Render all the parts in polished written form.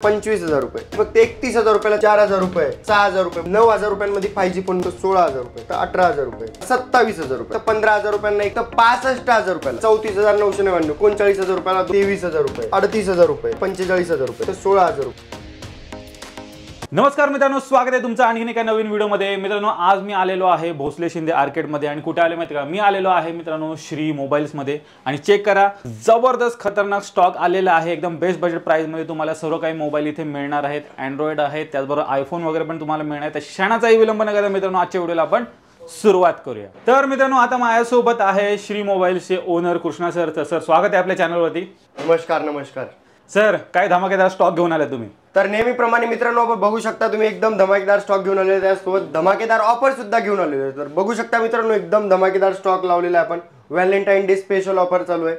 25,000 रुपये, फक्त 31,000 रुपयाला 4,000 रुपये, 6,000 रुपये, 9,000 रुपयांमध्ये 5G फोन 16,000 रुपये, तर 18,000 रुपये, 27,000 रुपये, 15,000 रुपयांना एक तर 65,000 रुपयाला 34,999, 39,000 रुपयाला 23,000 रुपये, 38,000 रुपये, 45,000 रुपये, तर 16,000 रुपये. नमस्कार मित्रांनो, स्वागत आहे तुमचं आणखीन एका नवीन व्हिडिओमध्ये. मित्रांनो, आज मी आलेलो आहे भोसले शिंदे आर्केडमध्ये आणि कुठे आले माहिती का, मी आलेलो आहे मित्रांनो श्री मोबाईल्समध्ये. आणि चेक करा, जबरदस्त खतरनाक स्टॉक आलेला आहे. एकदम बेस्ट बजेट प्राइसमध्ये तुम्हाला सर्व काही मोबाईल इथे मिळणार आहेत. अँड्रॉइड आहेत, त्याचबरोबर आयफोन वगैरे पण तुम्हाला मिळणार आहे. तर क्षणाचाही विलंब न करता मित्रांनो आजच्या व्हिडिओला आपण सुरुवात करूया. तर मित्रांनो, आता माझ्यासोबत आहे श्री मोबाईल्सचे ओनर कृष्णा सर. तर सर, स्वागत आहे आपल्या चॅनलवरती. नमस्कार नमस्कार सर, काय धमाकेदार स्टॉक घेऊन आले तुम्ही? तर नेहमीप्रमाणे मित्रांनो, आपण बघू शकता तुम्ही एकदम धमाकेदार स्टॉक घेऊन आलेले, त्यासोबत धमाकेदार ऑफर सुद्धा घेऊन आलेले आहे. तर बघू शकता मित्रांनो, एकदम धमाकेदार स्टॉक लावलेला आहे आपण. व्हॅलेंटाईन डे स्पेशल ऑफर चालू आहे.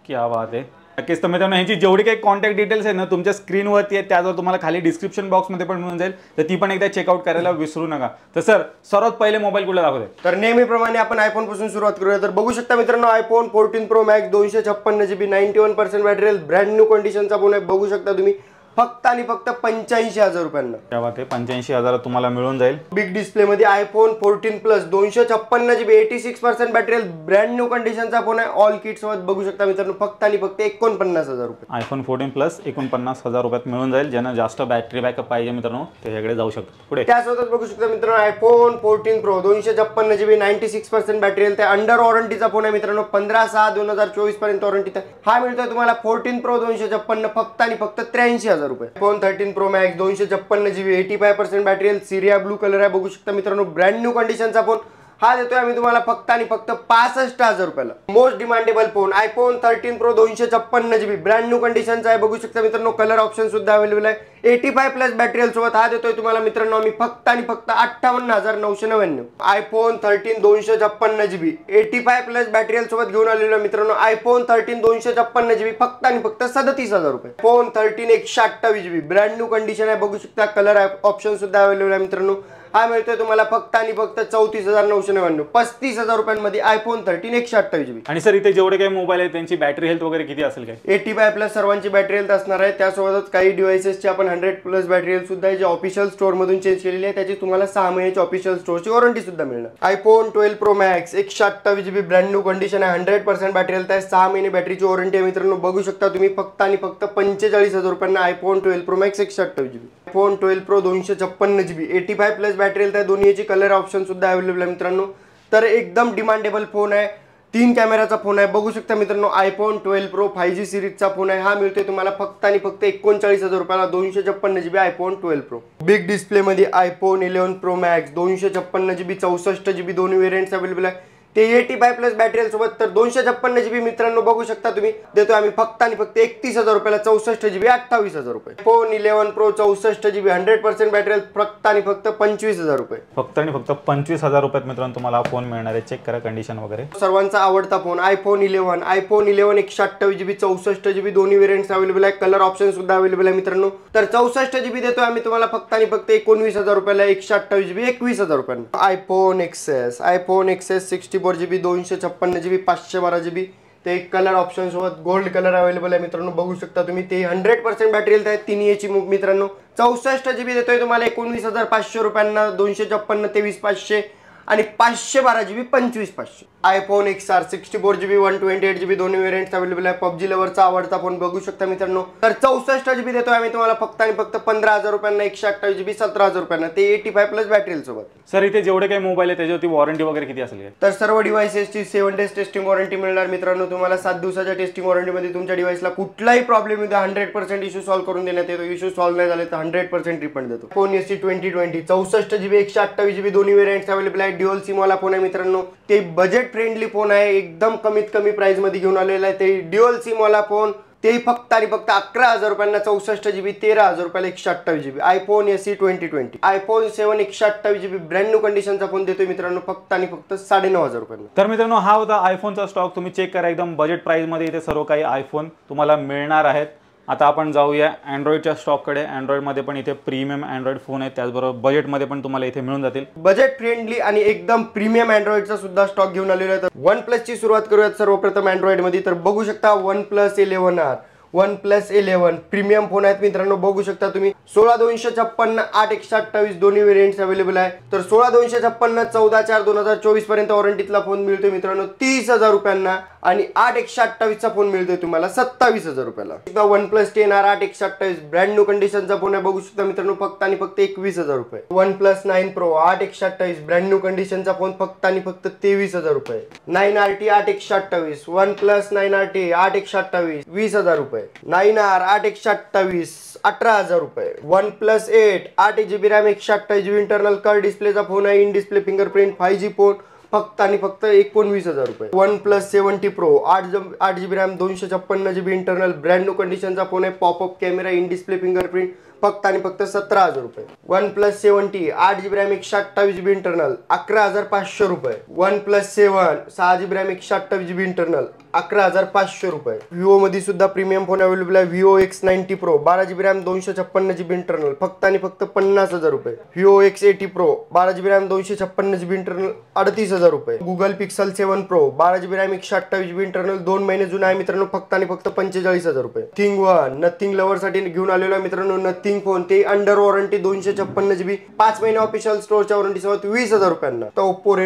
क्या बात आहे. नक्कीच. तर मित्रांनो, ह्याची जेवढी काही कॉन्टॅक्ट डिटेल्स आहे ना तुमच्या स्क्रीनवरती आहे, त्यावर तुम्हाला खाली डिस्क्रिप्शन बॉक्समध्ये पण मिळून जाईल. तर ती पण एकदा चेकआउट करायला विसरू नका. तर सर, सर्वात पहिले मोबाईल कुठला दाखवते? तर नेहमीप्रमाणे आपण आयफोन पासून सुरुवात करूया. तर बघू शकता मित्रांनो, iPhone 14 pro max 256 GB 91% battery, brand new कंडिशनचा फोन आहे. बघू शकता तुम्ही फक्त आणि फक्त 85,000 रुपयांना. क्या बात आहे. 85,000 तुम्हाला मिळून जाईल. बिग डिस्प्ले मध्ये iPhone 14 plus 256 GB 86% battery, brand new कंडिशनचा फोन आहे. ऑल किट सोबत बघू शकता मित्रांनो, फक्त आणि फक्त 49,000 रुपये. आयफोन 14 प्लस 49,000 रुपयात मिळून जाईल. ज्यांना जास्त बॅटरी बॅकअप पाहिजे मित्रांनो, त्याच्याकडे जाऊ शकतो. पुढे त्यासोबत बघू शकता मित्रांनो, आयफोन 14 प्रो 256 GB 96% बॅटरी, ते अंडर वॉरंटीचा फोन आहे मित्रांनो. 15/6/2024 पर्यंत वॉरंटी. हा मिळतोय तुम्हाला 14 प्रो 256 फक्त आणि फक्त 83,000 रुपये. IPhone 13 pro max 256 GB 85% battery, sierra blue colour आहे. बघू शकता मित्रांनो, ब्रँड न्यू कंडिशनचा फोन. हा देतोय आम्ही तुम्हाला फक्त आणि फक्त 65,000 रुपयाला. Most demandable phone iPhone 13 pro 256 GB brand new कंडिशनचा आहे. बघू शकता मित्रांनो, कलर ऑप्शन सुद्धा अवेलेबल आहे. 85 प्लस बॅटरी सोबत हा देतोय तुम्हाला मित्रांनो आम्ही फक्त आणि फक्त 58,999. आयफोन 13 256 GB 85 प्लस बॅटरी सोबत घेऊन आलेलो मित्रांनो. आयफोन 13 256 GB फक्त आणि फक्त 37,000 रुपये. Phone 13 128 GB brand new condition आहे. बघू शकता, कलर ऑप्शन सुद्धा अवेलेबल आहे मित्रांनो. हा मिळतोय तुम्हाला फक्त आणि फक्त 34,999. 35,000 रुपयांमध्ये आयफोन 13 128 GB. आणि सर, इथे जेवढे काही मोबाईल आहेत त्यांची बॅटरी हेल्थ वगैरे किती असेल? काय 85 प्लस सर्वांची बॅटरी हेल्थ असणार आहे. त्यासोबतच काही डिव्हाइसेसची आपण 100 प्लस बॅटरी हेल्थ सुद्धा जे ऑफिशियल स्टोर मधून चेंज केलेली आहे, त्याची तुम्हाला 6 महिन्याची ऑफिशियल स्टोरची वॉरंटी सुद्धा मिळणार. IPhone 12 pro max 128 GB brand new condition आहे. 100% बॅटरी हेल्थ आहे. 6 महिने बॅटरीची वॉरंटी आहे मित्रांनो. बघू शकता तुम्ही फक्त आणि फक्त 45,000 रुपयांना iPhone 12 pro max 128 GB. IPhone 12 pro 256 GB 85 plus battery health आहे. दोन्हीची कलर ऑप्शन सुद्धा अवेलेबल आहे मित्रांनो. तर एकदम डिमांडेबल फोन आहे. 3 कॅमेराचा फोन आहे. बघू शकता मित्रांनो, आयफोन 12 प्रो 5G सिरीजचा फोन आहे. हा मिळतोय तुम्हाला फक्त आणि फक्त 39,000 रुपयाला 256 GB iPhone 12 pro. Big display मध्ये iPhone 11 pro max 256 GB 64 GB दोन्ही व्हेरियंट्स अवेलेबल आहे. ते 85 प्लस बॅटरी सोबत. तर 256 GB मित्रांनो बघू शकता तुम्ही देतोय आम्ही फक्त आणि फक्त 31,000 रुपयाला. 64 GB 28,000 रुपये. फोन 11 प्रो 64 GB 100% बॅटरी फक्त आणि फक्त 25,000 रुपये. फक्त आणि फक्त 25,000 रुपयात मित्रांनो तुम्हाला हा फोन मिळणार आहे. चेक करा कंडिशन वगैरे. सर्वांचा आवडता फोन आयफोन 11 128 GB 64 GB दोन्ही व्हेरियंट्स अवेलेबल आहे. कलर ऑप्शन सुद्धा अवेलेबल आहे मित्रांनो. तर 64 GB देतोय आम्ही तुम्हाला फक्त आणि फक्त 19,000 रुपयाला. 128 GB 21,000 रुपयांना. IPhone XS 64 GB 256 GB 512 GB. ते कलर ऑप्शन सोबत गोल्ड कलर अवेलेबल आहे मित्रांनो. बघू शकता तुम्ही, ते 100% बॅटरी हेल्थ आहे. 3 याची मित्रांनो. 64 GB देतोय तुम्हाला 19,500 रुपयांना. 256 23,500 आणि 512 GB 25,500. IPhone XR 64 GB 128 GB दोन्ही व्हेरियंट्स अवेलेबल आहे. पबजी लवरचा आवडता फोन बघू शकता मित्रांनो. तर 64 GB देतोय आम्ही तुम्हाला फक्त आणि फक्त 15,000 रुपयांना. 128 GB 17,000 रुपयांना. ते 85 प्लस बॅटरी सोबत. सर, इथे जेवढे काही मोबाईल आहे त्याच्यावरती वॉरंटी वगैरे किती असेल? तर सर्व डिव्हाइसेसची 7 डेज टेस्टिंग वॉरंटी मिळणार मित्रांनो तुम्हाला. 7 दिवसाच्या टेस्टिंग वॉरंटीमध्ये तुमच्या डिव्हाइसला कुठलाही प्रॉब्लेम येऊ द्या, 100% इश्यू सॉल्व्ह करून देण्यात येतो. इश्यू सॉल्व्ह नाही झाले तर 100% रिफंड देतो. फोन SE 2020 64 GB 128 GB दोन्ही व्हेरियंट्स अवेलेबल आहे. ड्युअल सिम वाला फोन आहे मित्रांनो. ते बजेट फ्रेंडली फोन आहे. एकदम कमीत कमी प्राइस मध्ये घेऊन आलेला आहे. ते ड्युअल सिम वाला फोन. ते फक्त आणि फक्त 11,000 रुपयांना. 64 GB 13,000 रुपयाला 128 GB. IPhone SE 2020 iPhone 7 128 GB brand new कंडिशनचा फोन देतोय मित्रांनो फक्त आणि फक्त 9,500 रुपयांना. तर मित्रांनो, हा होता आयफोनचा स्टॉक. तुम्ही चेक करा, एकदम बजेट प्राइस मध्ये इथे सर्व काही आयफोन तुम्हाला मिळणार आहेत. आता आपण जाऊया अँड्रॉइडच्या स्टॉककडे. अँड्रॉइडमध्ये पण इथे प्रीमियम अँड्रॉइड फोन आहेत, त्याचबरोबर बजेटमध्ये पण तुम्हाला इथे मिळून जातील. बजेट फ्रेंडली आणि एकदम प्रीमियम अँड्रॉइडचा सुद्धा स्टॉक घेऊन आलेला आहे. तर OnePlus ची सुरुवात करूयात सर्वप्रथम अँड्रॉइडमध्ये. तर बघू शकता OnePlus 11R OnePlus 11 premium phone आहेत मित्रांनो, बघू शकता तुम्ही 16256 8/128 दोन्ही व्हेरियंट्स अवेलेबल आहे. तर 16256 14/4/2024 पर्यंत वॉरंटीतला फोन मिळतोय मित्रांनो 30,000 रुपयांना आणि 8/128 चा फोन मिळतोय तुम्हाला 27,000 रुपयाला. OnePlus 10R 8/128 ब्रँड न्यू कंडिशनचा फोन आहे, बघू शकता मित्रांनो फक्त आणि फक्त 21,000 रुपये. OnePlus 9 Pro 8/128 ब्रँड न्यू कंडिशनचा फोन फक्त आणि फक्त 23,000 रुपये. 9RT 8/128 OnePlus 9RT 8/128 20,000 रुपये. 9R 8/128 18,000 रुपये. OnePlus 8 8GB RAM 128GB internal curve डिस्प्लेचा फोन आहे, in display fingerprint 5G phone फक्त आणि फक्त 19,000 रुपये. OnePlus 70 Pro 8GB RAM 256GB internal brand new कंडिशनचा फोन आहे, popup camera in display fingerprint फक्त आणि फक्त 17,000 रुपये. OnePlus 70 8GB RAM 128GB internal 11,500 रुपये. OnePlus 7 6GB RAM 128GB internal 11,500 रुपये. Vivo मध्ये सुद्धा प्रीमियम फोन अवेलेबल आहे, Vivo X90 Pro 12GB RAM 256GB internal फक्त आणि फक्त 50,000 रुपये. Vivo X80 Pro 12GB RAM 256GB internal 38,000 रुपये. Google Pixel 7 Pro 12GB RAM 128GB internal 2 महिने जुना आहे मित्रांनो, फक्त आणि फक्त 45,000 रुपये. थिंग नथिंग लवर साठी घेऊन आलेलो आहे मित्रांनो नथिंग फोन, ते अंडर वॉरंटी 256GB 5 महिने ऑफिशियल स्टोरच्या वॉरंटी सोबत 20,000 रुपयांना. तर Oppo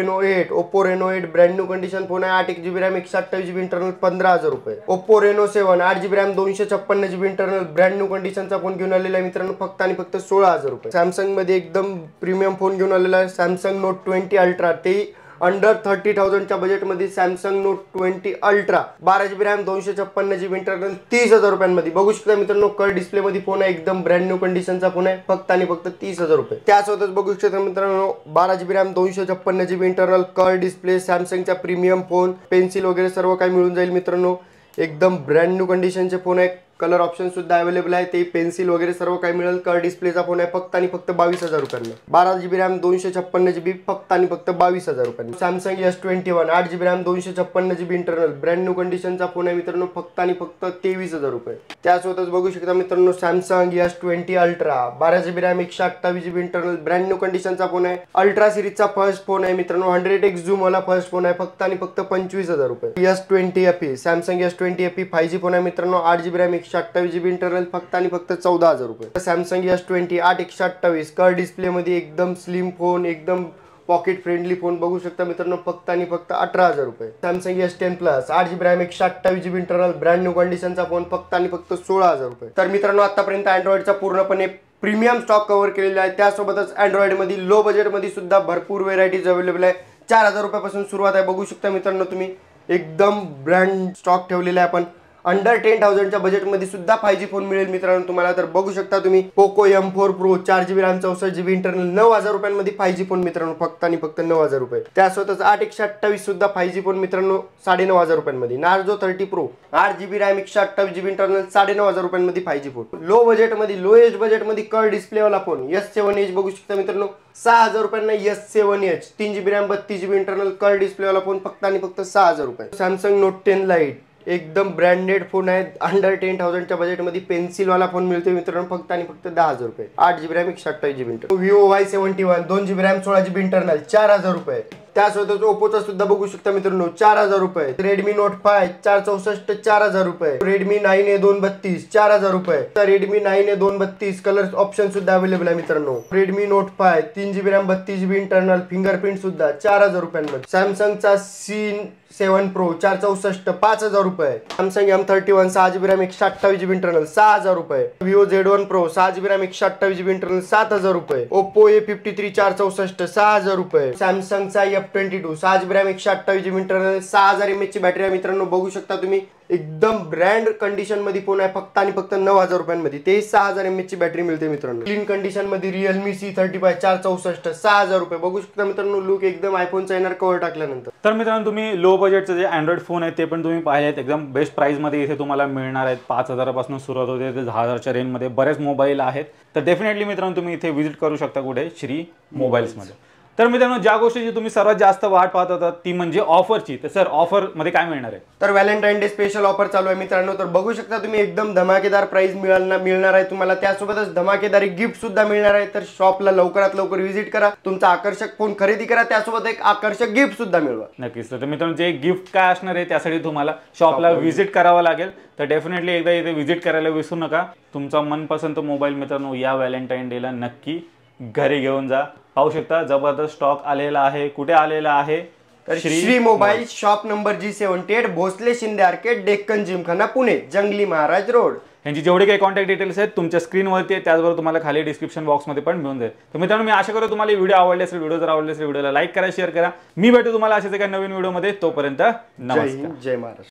Reno 8 brand new condition phone आहे, 8GB रॅम 128GB इंटरनल 15,000 रुपये. Oppo Reno 7 8GB RAM 256GB internal brand new कंडिशनचा फोन घेऊन आलेला आहे मित्रांनो, फक्त आणि फक्त 16,000 रुपये. सॅमसंग मध्ये एकदम प्रीमियम फोन घेऊन आलेला आहे, सॅमसंग नोट 20 अल्ट्रा, ते अंडर 30,000च्या बजेटमध्ये Samsung note 20 ultra 12GB RAM 256GB internal 30,000 रुपयांमध्ये. बघू शकता मित्रांनो कर डिस्प्ले मध्ये फोन आहे, एकदम ब्रँड न्यू कंडिशनचा फोन आहे, फक्त आणि फक्त 30,000 रुपये. त्यासोबतच बघू शकता मित्रांनो 12GB रॅम 256GB इंटरनल कर डिस्प्ले सॅमसंगचा प्रीमियम फोन, पेन्सिल वगैरे सर्व काही मिळून जाईल मित्रांनो. एकदम ब्रँड न्यू कंडिशनचे फोन आहे, कलर ऑप्शन सुद्धा अवेलेबल आहे, ते पेन्सिल वगैरे सर्व काही मिळेल. कर डिस्प्लेचा फोन आहे, फक्त आणि फक्त 22,000 रुपयांना. 12GB रॅम 256GB फक्त आणि फक्त 22,000 रुपयांना. Samsung S21 8GB RAM 256GB internal brand new कंडिशनचा फोन आहे मित्रांनो, फक्त आणि फक्त 23,000 रुपये. त्यासोबतच बघू शकता मित्रांनो Samsung S20 ultra 12GB RAM 128GB internal brand new कंडिशनचा फोन आहे, अल्ट्रा सिरीजचा फर्स्ट फोन आहे मित्रांनो, 100x झूम वाला फर्स्ट फोन आहे, फक्त आणि फक्त 25,000 रुपये. S20 FE Samsung S20 FE 5G phone आहे मित्रांनो, 8GB रॅम 128GB इंटरनल फक्त आणि फक्त 14,000 रुपये. सॅमसंग S20 8/128 कर डिस्प्ले मध्ये एकदम स्लिम फोन, एकदम पॉकेट फ्रेंडली फोन बघू शकता मित्रांनो, फक्त आणि फक्त 18,000 रुपये. Samsung S10 Plus 8GB RAM 128GB internal brand new कंडिशनचा फोन फक्त आणि फक्त 16,000 रुपये. तर मित्रांनो आतापर्यंत अँड्रॉइडचा पूर्णपणे प्रीमियम स्टॉक कव्हर केलेला आहे. त्यासोबतच अँड्रॉइड मध्ये लो बजेट मध्ये सुद्धा भरपूर व्हेरायटीज अवेलेबल आहे. 4,000 रुपयापासून सुरुवात आहे. बघू शकता मित्रांनो तुम्ही एकदम ब्रँड स्टॉक ठेवलेला आहे आपण. अंडर 10,000च्या बजेटमध्ये सुद्धा 5G फोन मिळेल मित्रांनो तुम्हाला. तर बघू शकता तुम्ही Poco M4 Pro 4GB RAM 64GB internal 9,000 रुपयांमध्ये 5G फोन मित्रांनो, फक्त आणि फक्त 9,000 रुपये. त्यासोबतच 8/128 सुद्धा 5G फोन मित्रांनो 9,500 रुपयांमध्ये. Narzo 30 Pro 8GB RAM 128GB internal 9,500 रुपयांमध्ये 5G फोन. लो बजेटमध्ये लो एज बजेटमध्ये कर डिस्प्लेवाला फोन S7Edge बघू शकता मित्रांनो 6,000 रुपयांना. S7Edge 3GB RAM 32GB internal कर डिस्प्लेवाला फोन फक्त आणि फक्त 6,000 रुपये. सॅमसंग नोट 10 लाईट एकदम ब्रँडेड फोन आहे, अंडर 10,000च्या बजेटमध्ये पेन्सिल वाला फोन मिळतोय मित्रांनो, फक्त आणि फक्त 10,000 रुपये. 8GB RAM 128GB internal. Vivo Y71 2GB RAM 16GB internal 4,000 रुपये. त्यासोबतच ओप्पोचा सुद्धा बघू शकता मित्रांनो 4,000 रुपये. Redmi Note 5 464 4,000 रुपये. Redmi 9A 232 4,000 रुपये. Redmi 9A 232 कलर ऑप्शन सुद्धा अवेलेबल आहे मित्रांनो. Redmi Note 5 3GB RAM 32GB internal fingerprint सुद्धा 4,000 रुपयांमध्ये. सॅमसंगचा C7 Pro 464 5,000 रुपये. Samsung M31 6GB RAM 128GB internal 6,000 रुपये. Vivo Z1 Pro 6GB RAM 128GB internal 7,000 रुपये. Oppo A53 464 6,000 रुपये. सॅमसंगचा F22 6GB RAM 128GB internal 6,000 mAh ची बॅटरी आहे मित्रांनो, बघू शकता तुम्ही एकदम ब्रँड कंडिशन मध्ये फोन आहे, फक्त आणि फक्त 9,000 रुपयांमध्ये. ते 6,000 mAh ची बॅटरी मिळते मित्रांनो. क्लीन कंडिशन मध्ये Realme C35 464 6,000 रुपये. बघू शकता मित्रांनो लुक एकदम आयफोनचा येणार कव्हर टाकल्यानंतर. तर मित्रांनो तुम्ही लो बजेटचे जे अँड्रॉइड फोन आहेत ते पण तुम्ही पाहिले आहेत, एकदम बेस्ट प्राइस मध्ये इथे तुम्हाला मिळणार आहेत. 5,000 पासून सुरुवात होते ते 10,000च्या रेंजमध्ये बरेच मोबाईल आहेत. तर डेफिनेटली मित्रांनो तुम्ही इथे व्हिजिट करू शकता कुठे श्री मोबाईल्समध्ये. तर मित्रांनो, ज्या गोष्टीची तुम्ही सर्वात जास्त वाट पाहत होता ती म्हणजे ऑफरची. तर सर, ऑफर मध्ये काय मिळणार आहे? तर व्हॅलेंटाईन डे स्पेशल ऑफर चालू आहे मित्रांनो. तर बघू शकता तुम्ही, एकदम धमाकेदार प्राइस मिळणार आहे तुम्हाला. त्यासोबतच धमाकेदार गिफ्ट सुद्धा मिळणार आहे. तर शॉपला लवकरात लवकर व्हिजिट करा, तुमचा आकर्षक फोन खरेदी करा, त्यासोबत एक आकर्षक गिफ्ट सुद्धा मिळवा. नक्कीच. तर मित्रांनो, जे गिफ्ट काय असणार आहे त्यासाठी तुम्हाला शॉपला व्हिजिट करावं लागेल. तर डेफिनेटली एकदा इथे व्हिजिट करायला विसरू नका. तुमचा मनपसंत मोबाईल मित्रांनो या व्हॅलेंटाईन डेला नक्की घरी घेऊन जा. पाहू शकता जबरदस्त स्टॉक आलेला आहे. कुठे आलेला आहे? तर Shri mobile, shop number G78, Bhosale Shinde arcade, Deccan Gymkhana, Pune, Jangli Maharaj road. यांची जेवढे काही कॉन्टॅक्ट डिटेल्स आहेत तुमच्या स्क्रीनवरती आहे, त्याचबरोबर तुम्हाला खाली डिस्क्रिप्शन बॉक्समध्ये पण मिळून जाईल. तर मित्रांनो, मी आशा करतो तुम्हाला व्हिडिओ आवडले असेल. व्हिडिओ जर आवडले असेल व्हिडिओला लाईक करा, शेअर करा. मी भेटू तुम्हाला अशाच एका नवीन व्हिडिओमध्ये. तोपर्यंत नमस्कार. जय महाराष्ट्र.